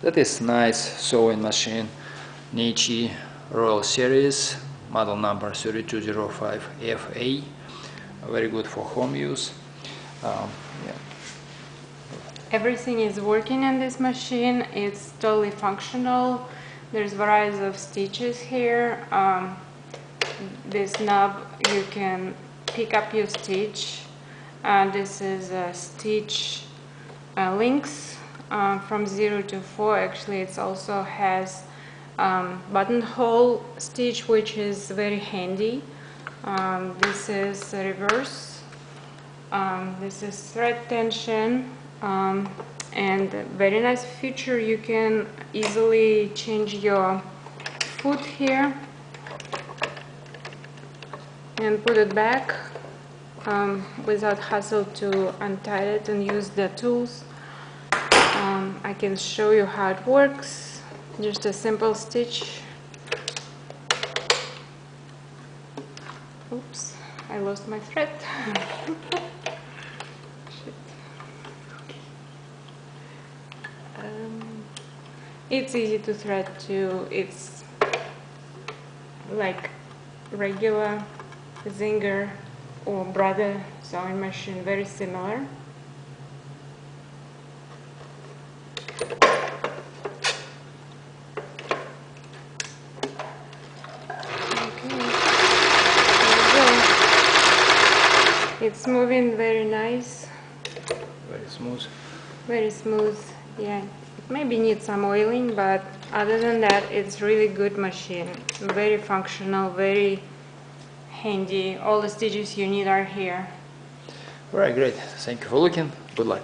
That is nice sewing machine, NECCHI Royal Series, model number 3205FA. Very good for home use. Yeah. Everything is working in this machine. It's totally functional. There's varieties of stitches here. This knob, you can pick up your stitch. This is a stitch links from 0 to 4. Actually, it also has buttonhole stitch, which is very handy. This is reverse. This is thread tension. And a very nice feature, you can easily change your foot here and put it back without hassle to untie it and use the tools. I can show you how it works. Just a simple stitch. Oops, I lost my thread. It's easy to thread too. It's like regular Zinger or Brother sewing machine, very similar. It's moving very nice. Very smooth. Very smooth, yeah. It maybe needs some oiling, but other than that, it's really good machine. Very functional, very handy. All the stitches you need are here. Alright, great. Thank you for looking. Good luck.